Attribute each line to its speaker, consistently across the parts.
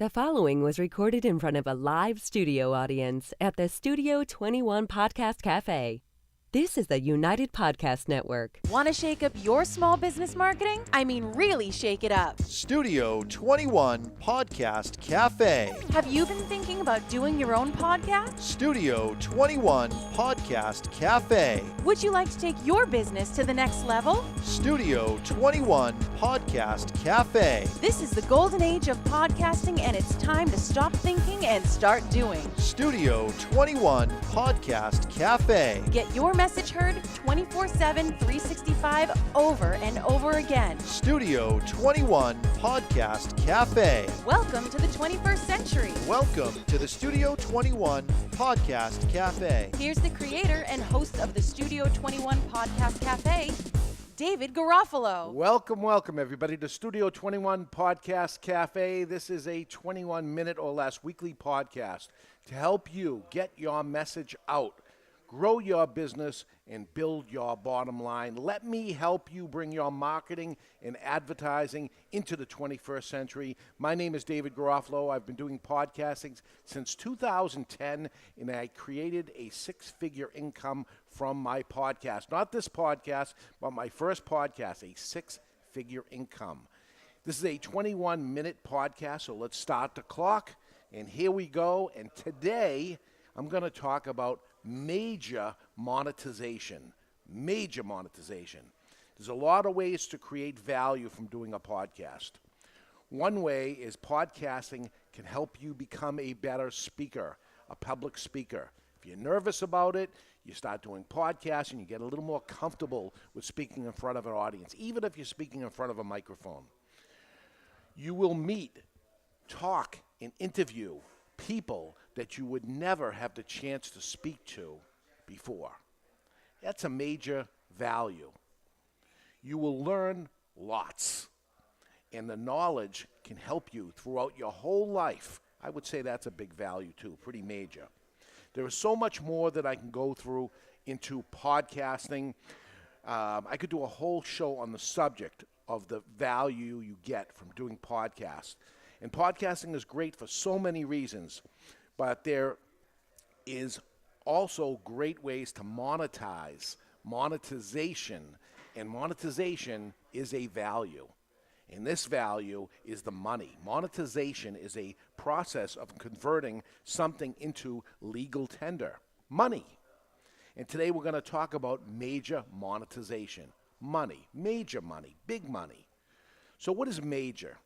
Speaker 1: The following was recorded in front of a live studio audience at the Studio 21 Podcast Cafe. This is the United Podcast Network.
Speaker 2: Want to shake up your small business marketing? I mean, really shake it up.
Speaker 3: Studio 21 Podcast Cafe.
Speaker 2: Have you been thinking about doing your own podcast?
Speaker 3: Studio 21 Podcast Cafe.
Speaker 2: Would you like to take your business to the next level?
Speaker 3: Studio 21 Podcast Cafe.
Speaker 2: This is the golden age of podcasting, and it's time to stop thinking and start doing.
Speaker 3: Studio 21 Podcast Cafe.
Speaker 2: Get your message heard 24/7, 365 over and over again.
Speaker 3: Studio 21 Podcast Cafe.
Speaker 2: Welcome to the 21st century.
Speaker 3: Welcome to the Studio 21 Podcast Cafe.
Speaker 2: Here's the creator and host of the Studio 21 Podcast Cafe, David Garofalo.
Speaker 4: Welcome, everybody, to Studio 21 Podcast Cafe. This is a 21-minute or less weekly podcast to help you get your message out, grow your business, and build your bottom line. Let me help you bring your marketing and advertising into the 21st century. My name is David Garofalo. I've been doing podcasting since 2010, and I created a six-figure income from my podcast. Not this podcast, but my first podcast, a six-figure income. This is a 21-minute podcast, so let's start the clock. And here we go. And today, I'm going to talk about major monetization. Major monetization. There's a lot of ways to create value from doing a podcast. One way is podcasting can help you become a better speaker, a public speaker. If you're nervous about it, you start doing podcasts and you get a little more comfortable with speaking in front of an audience, even if you're speaking in front of a microphone. You will meet, talk, and interview people that you would never have the chance to speak to before. That's a major value. You will learn lots, and the knowledge can help you throughout your whole life. I would say that's a big value too, pretty major. There is so much more that I can go through into podcasting. I could do a whole show on the subject of the value you get from doing podcasts. And podcasting is great for so many reasons, but there is also great ways to monetize, monetization, and monetization is a value. And this value is the money. Monetization is a process of converting something into legal tender, money. And today we're going to talk about major monetization. Money, major money, big money. So what is major?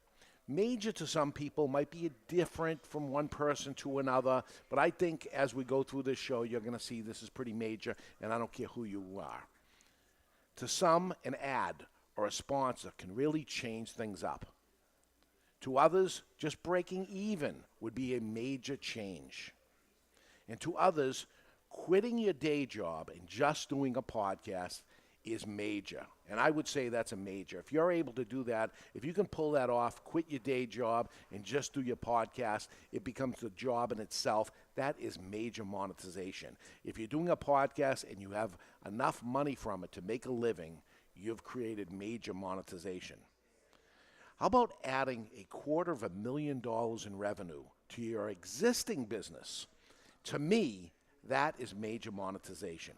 Speaker 4: Major to some people might be different from one person to another, but I think as we go through this show, you're going to see this is pretty major, and I don't care who you are. To some, an ad or a sponsor can really change things up. To others, just breaking even would be a major change. And to others, quitting your day job and just doing a podcast is major. And I would say that's a major. If you're able to do that, if you can pull that off, quit your day job and just do your podcast, it becomes a job in itself. That is major monetization. If you're doing a podcast and you have enough money from it to make a living, you've created major monetization. How about adding $250,000 in revenue to your existing business? To me, that is major monetization.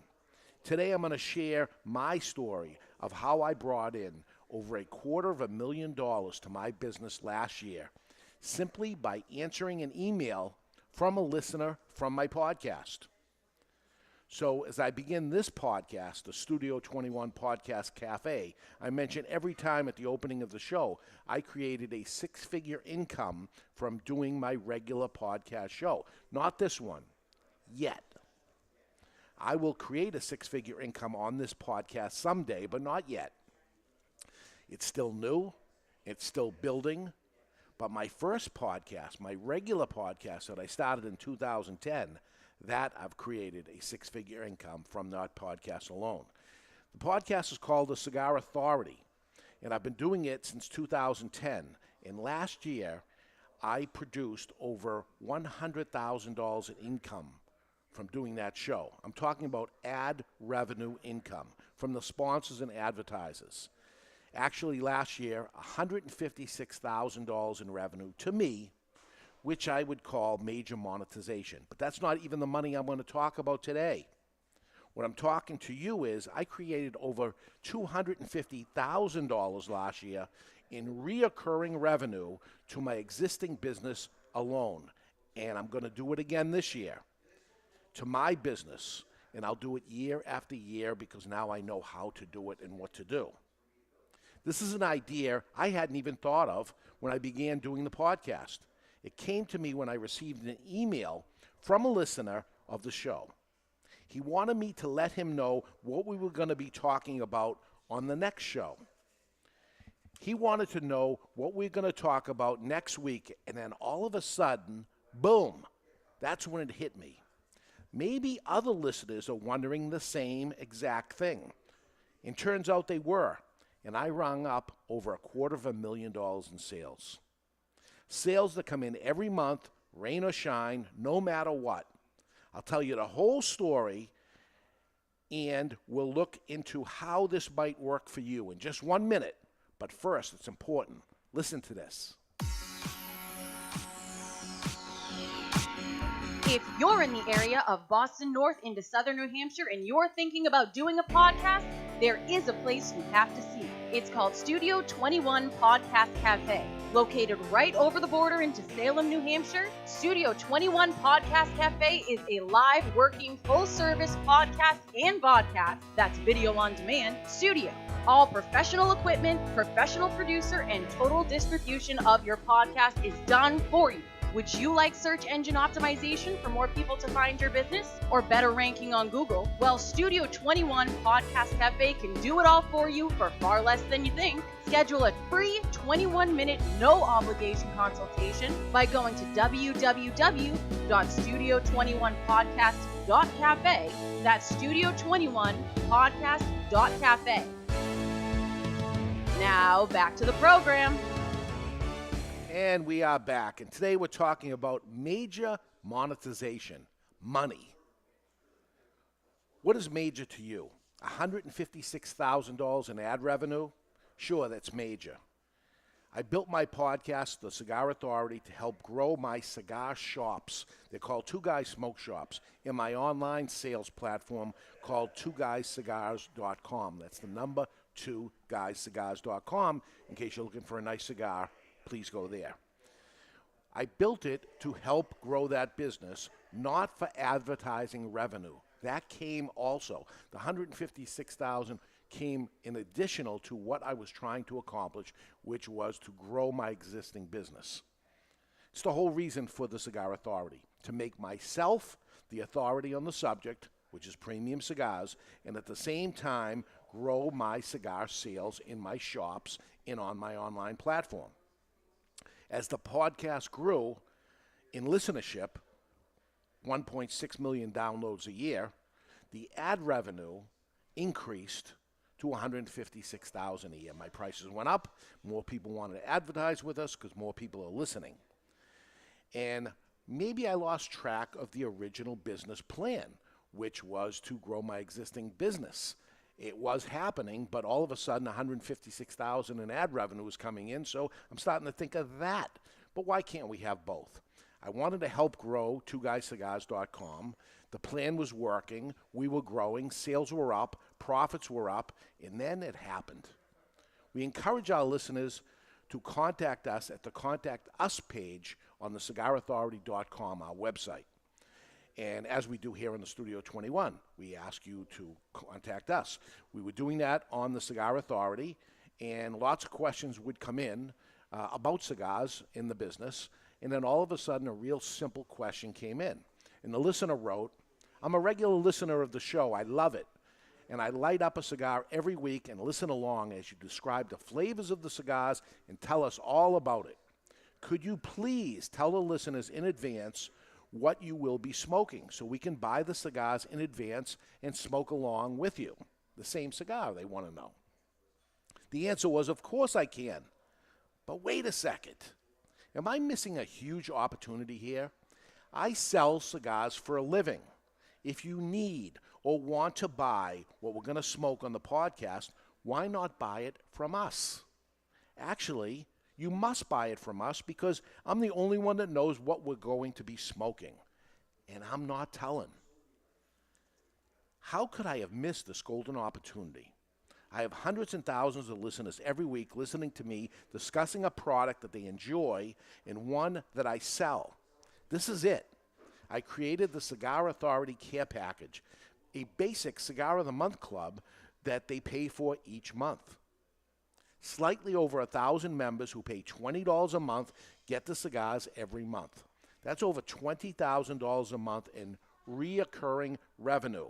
Speaker 4: Today I'm going to share my story of how I brought in over $250,000 to my business last year simply by answering an email from a listener from my podcast. So as I begin this podcast, the Studio 21 Podcast Cafe, I mention every time at the opening of the show, I created a six-figure income from doing my regular podcast show. Not this one, yet. I will create a six-figure income on this podcast someday, but not yet. It's still new. It's still building. But my first podcast, my regular podcast that I started in 2010, that I've created a six-figure income from that podcast alone. The podcast is called The Cigar Authority, and I've been doing it since 2010. And last year, I produced over $100,000 in income from doing that show. I'm talking about ad revenue income from the sponsors and advertisers. Actually, last year, $156,000 in revenue to me which I would call major monetization. But that's not even the money I'm going to talk about today. What I'm talking to you is I created over $250,000 last year in reoccurring revenue to my existing business alone. And I'm going to do it again this year to my business. And I'll do it year after year because now I know how to do it and what to do. This is an idea I hadn't even thought of when I began doing the podcast. It came to me when I received an email from a listener of the show. He wanted me to let him know what we were going to be talking about on the next show. He wanted to know what we're going to talk about next week, and then all of a sudden, boom, that's when it hit me. Maybe other listeners are wondering the same exact thing. And turns out they were, and I rung up over $250,000 in sales. Sales that come in every month, rain or shine, no matter what. I'll tell you the whole story, and we'll look into how this might work for you in just 1 minute. But first, it's important. Listen to this.
Speaker 2: If you're in the area of Boston North into Southern New Hampshire and you're thinking about doing a podcast, there is a place you have to see. It's called Studio 21 Podcast Cafe. Located right over the border into Salem, New Hampshire, Studio 21 Podcast Cafe is a live, working, full-service podcast and vodcast, that's video on demand, studio. All professional equipment, professional producer, and total distribution of your podcast is done for you. Would you like search engine optimization for more people to find your business or better ranking on Google? Well, Studio 21 Podcast Cafe can do it all for you for far less than you think. Schedule a free 21-minute no-obligation consultation by going to www.studio21podcast.cafe. That's studio21podcast.cafe. Now, back to the program.
Speaker 4: And we are back. And today we're talking about major monetization, money. What is major to you? $156,000 in ad revenue? Sure, that's major. I built my podcast, The Cigar Authority, to help grow my cigar shops. They're called Two Guys Smoke Shops, in my online sales platform called twoguyscigars.com. That's the number 2guyscigars.com. In case you're looking for a nice cigar, please go there. I built it to help grow that business, not for advertising revenue. That came also. The $156,000 came in additional to what I was trying to accomplish, which was to grow my existing business. It's the whole reason for the Cigar Authority, to make myself the authority on the subject, which is premium cigars, and at the same time grow my cigar sales in my shops and on my online platform. As the podcast grew in listenership, 1.6 million downloads a year, the ad revenue increased to $156,000 a year. My prices went up. More people wanted to advertise with us because more people are listening. And maybe I lost track of the original business plan, which was to grow my existing business. It was happening, but all of a sudden $156,000 in ad revenue was coming in, so I'm starting to think of that. But why can't we have both? I wanted to help grow twoguyscigars.com. The plan was working. We were growing. Sales were up. Profits were up. And then it happened. We encourage our listeners to contact us at the Contact Us page on the cigarauthority.com, our website. And as we do here in the Studio 21, we ask you to contact us. We were doing that on the Cigar Authority, and lots of questions would come in about cigars in the business. And then all of a sudden, a real simple question came in. And the listener wrote, I'm a regular listener of the show. I love it. And I light up a cigar every week and listen along as you describe the flavors of the cigars and tell us all about it. Could you please tell the listeners in advance what you will be smoking so we can buy the cigars in advance and smoke along with you? The same cigar, they want to know. The answer was, of course I can. But wait a second. Am I missing a huge opportunity here? I sell cigars for a living. If you need or want to buy what we're going to smoke on the podcast, why not buy it from us? Actually, You must buy it from us because I'm the only one that knows what we're going to be smoking. And I'm not telling. How could I have missed this golden opportunity? I have hundreds and thousands of listeners every week listening to me discussing a product that they enjoy and one that I sell. This is it. I created the Cigar Authority Care Package, a basic Cigar of the Month club that they pay for each month. Slightly over 1,000 members who pay $20 a month get the cigars every month. That's over $20,000 a month in reoccurring revenue.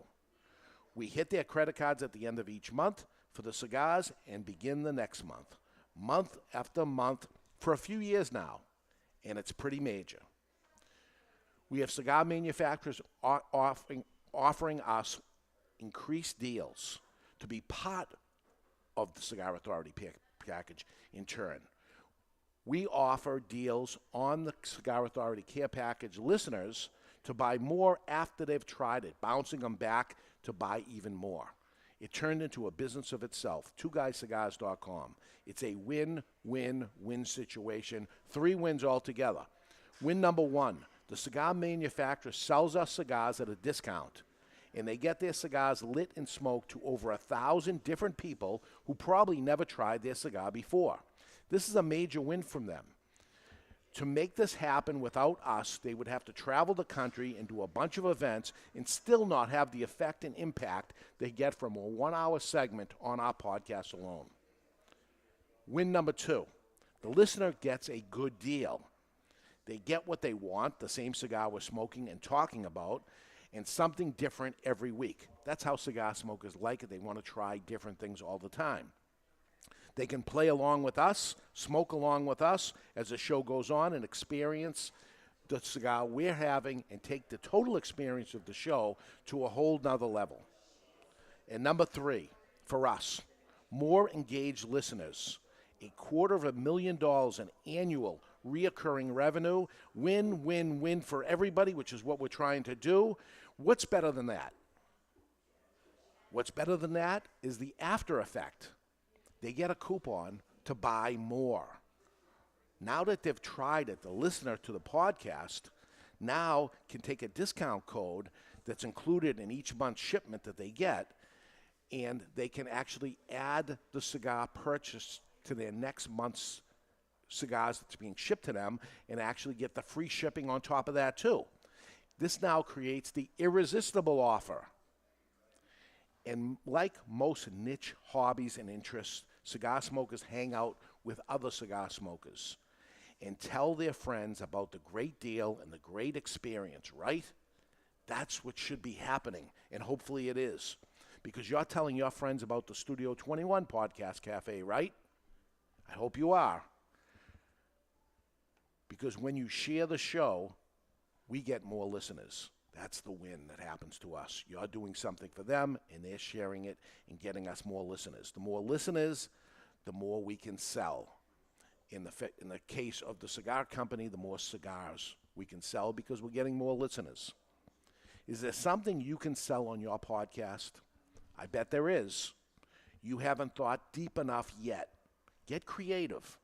Speaker 4: We hit their credit cards at the end of each month for the cigars and begin the next month after month, for a few years now, and it's pretty major. We have cigar manufacturers offering us increased deals to be part of the Cigar Authority package in turn. We offer deals on the Cigar Authority Care Package listeners to buy more after they've tried it, bouncing them back to buy even more. It turned into a business of itself, twoguyscigars.com. It's a win-win-win situation, 3 wins altogether. Win number 1, the cigar manufacturer sells us cigars at a discount, and they get their cigars lit and smoked to over 1,000 different people who probably never tried their cigar before. This is a major win from them. To make this happen without us, they would have to travel the country and do a bunch of events and still not have the effect and impact they get from a 1-hour segment on our podcast alone. Win number 2, the listener gets a good deal. They get what they want, the same cigar we're smoking and talking about, and something different every week. That's how cigar smokers like it. They want to try different things all the time. They can play along with us, smoke along with us as the show goes on, and experience the cigar we're having and take the total experience of the show to a whole nother level. And number 3, for us, more engaged listeners, $250,000 in annual reoccurring revenue, win, win, win for everybody, which is what we're trying to do. What's better than that? What's better than that is the after effect. They get a coupon to buy more. Now that they've tried it, the listener to the podcast now can take a discount code that's included in each month's shipment that they get, and they can actually add the cigar purchase to their next month's cigars that's being shipped to them and actually get the free shipping on top of that too. This now creates the irresistible offer. And like most niche hobbies and interests, cigar smokers hang out with other cigar smokers and tell their friends about the great deal and the great experience, right? That's what should be happening, and hopefully it is. Because you're telling your friends about the Studio 21 Podcast Cafe, right? I hope you are. Because when you share the show, we get more listeners. That's the win that happens to us. You're doing something for them, and they're sharing it and getting us more listeners. The more listeners, the more we can sell. In the case of the cigar company, the more cigars we can sell because we're getting more listeners. Is there something you can sell on your podcast? I bet there is. You haven't thought deep enough yet. Get creative.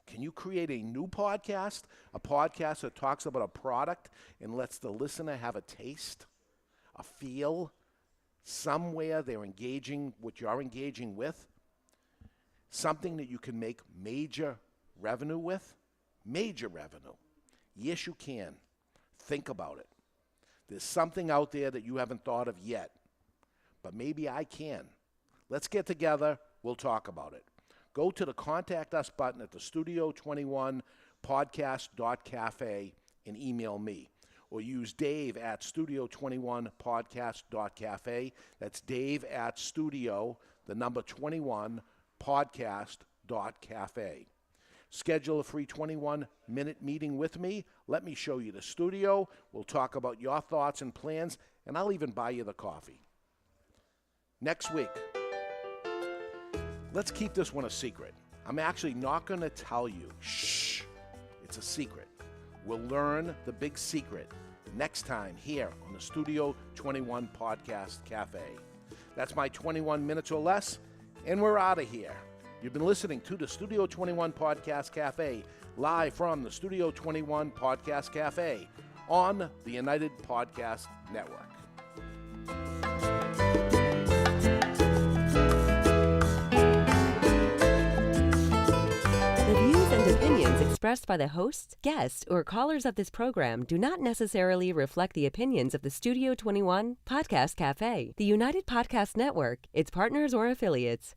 Speaker 4: Can you create a new podcast? A podcast that talks about a product and lets the listener have a taste, a feel, somewhere they're engaging what you're engaging with? Something that you can make major revenue with? Major revenue. Yes, you can. Think about it. There's something out there that you haven't thought of yet, but maybe I can. Let's get together. We'll talk about it. Go to the Contact Us button at the Studio21podcast.cafe and email me. Or use Dave at Studio21podcast.cafe. That's Dave at Studio, the number 21, podcast.cafe. Schedule a free 21-minute meeting with me. Let me show you the studio. We'll talk about your thoughts and plans, and I'll even buy you the coffee. Next week. Let's keep this one a secret. I'm actually not going to tell you. Shh. It's a secret. We'll learn the big secret next time here on the Studio 21 Podcast Cafe. That's my 21 minutes or less, and we're out of here. You've been listening to the Studio 21 Podcast Cafe, live from the Studio 21 Podcast Cafe on the United Podcast Network.
Speaker 1: The views and opinions expressed by the hosts, guests, or callers of this program do not necessarily reflect the opinions of the Studio 21 Podcast Cafe, the United Podcast Network, its partners, or affiliates.